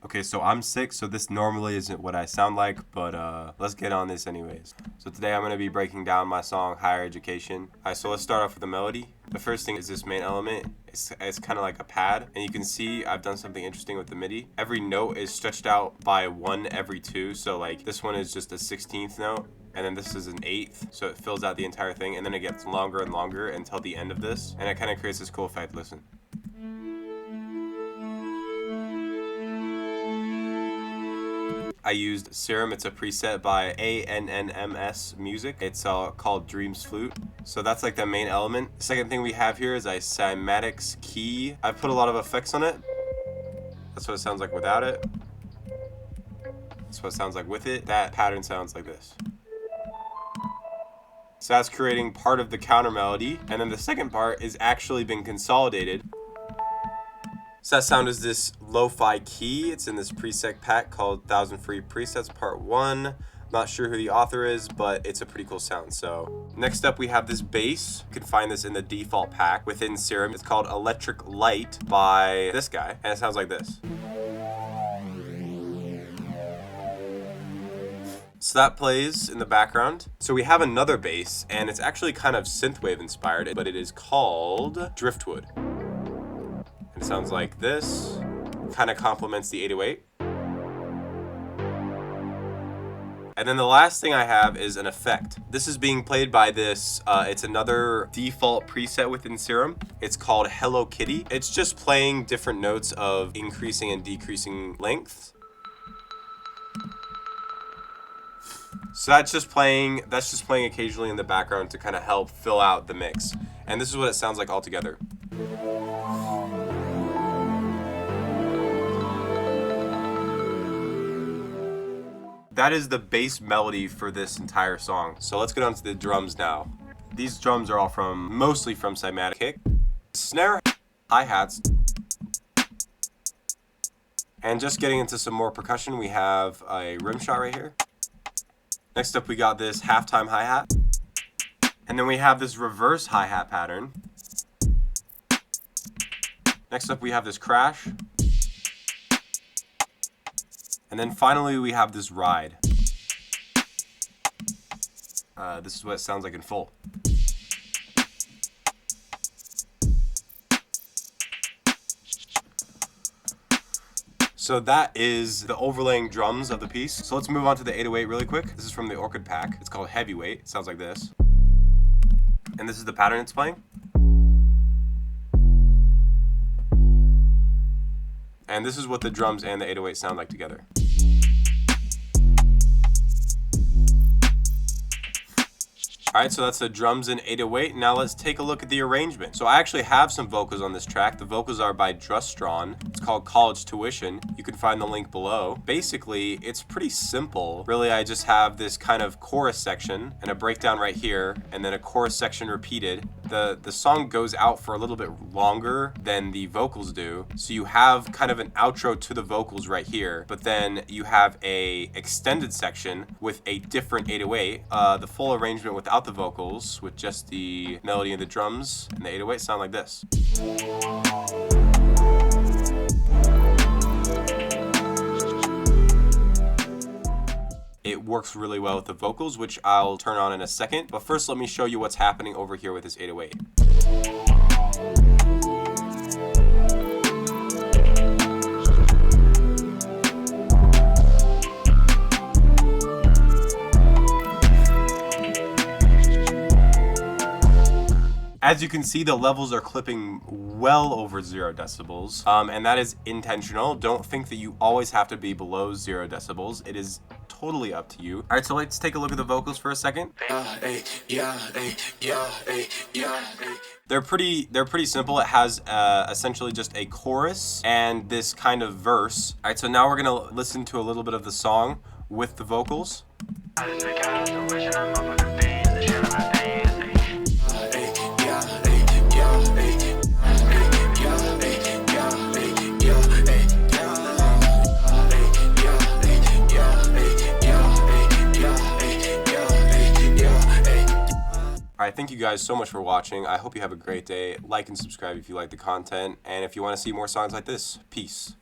Okay, so I'm sick, so this normally isn't what I sound like, but let's get on this anyways. So today I'm going to be breaking down my song, Higher Education. Alright, so let's start off with the melody. The first thing is this main element. It's kind of like a pad, and you can see I've done something interesting with the MIDI. Every note is stretched out by one every two, so like this one is just a 16th note, and then this is an 8th, so it fills out the entire thing, and then it gets longer and longer until the end of this, and it kind of creates this cool effect. Listen. I used Serum. It's a preset by ANNMS Music. It's called Dreams Flute. So that's like the main element. The second thing we have here is a cymatics key. I've put a lot of effects on it. That's what it sounds like without it. That's what it sounds like with it. That pattern sounds like this. So that's creating part of the counter melody. And then the second part is actually been consolidated. So that sound is this lo-fi key. It's in this preset pack called 1000 Free Presets Part 1. Not sure who the author is, but it's a pretty cool sound. So next up we have this bass. You can find this in the default pack within Serum. It's called Electric Light by this guy, and it sounds like this. So that plays in the background. So we have another bass, and it's actually kind of synthwave inspired, but it is called Driftwood. It sounds like this, kind of complements the 808. And then the last thing I have is an effect. This is being played by this, it's another default preset within Serum. It's called Hello Kitty. It's just playing different notes of increasing and decreasing lengths. So that's just playing occasionally in the background to kind of help fill out the mix. And this is what it sounds like all together. That is the bass melody for this entire song. So let's get on to the drums now. These drums are all mostly from Cymatic kick, snare, hi-hats, and just getting into some more percussion, we have a rim shot right here. Next up we got this halftime hi-hat, and then we have this reverse hi-hat pattern. Next up we have this crash. And then finally we have this ride. This is what it sounds like in full. So that is the overlaying drums of the piece. So let's move on to the 808 really quick. This is from the Orchid pack. It's called Heavyweight. It sounds like this. And this is the pattern it's playing. And this is what the drums and the 808 sound like together. Alright, so that's the drums and 808. Now let's take a look at the arrangement. So I actually have some vocals on this track. The vocals are by Drustron. It's called College Tuition. You can find the link below. Basically, it's pretty simple. Really, I just have this kind of chorus section and a breakdown right here, and then a chorus section repeated. The song goes out for a little bit longer than the vocals do. So you have kind of an outro to the vocals right here, but then you have a extended section with a different 808. The full arrangement without the vocals, with just the melody and the drums and the 808 sound like this. It works really well with the vocals, which I'll turn on in a second. But first, let me show you what's happening over here with this 808. As you can see, the levels are clipping well over 0 decibels, and that is intentional. Don't think that you always have to be below 0 decibels. It is totally up to you. All right, so let's take a look at the vocals for a second. They're pretty simple. It has essentially just a chorus and this kind of verse. All right, so now we're gonna listen to a little bit of the song with the vocals. Alright, thank you guys so much for watching. I hope you have a great day. Like and subscribe if you like the content. And if you want to see more songs like this, peace.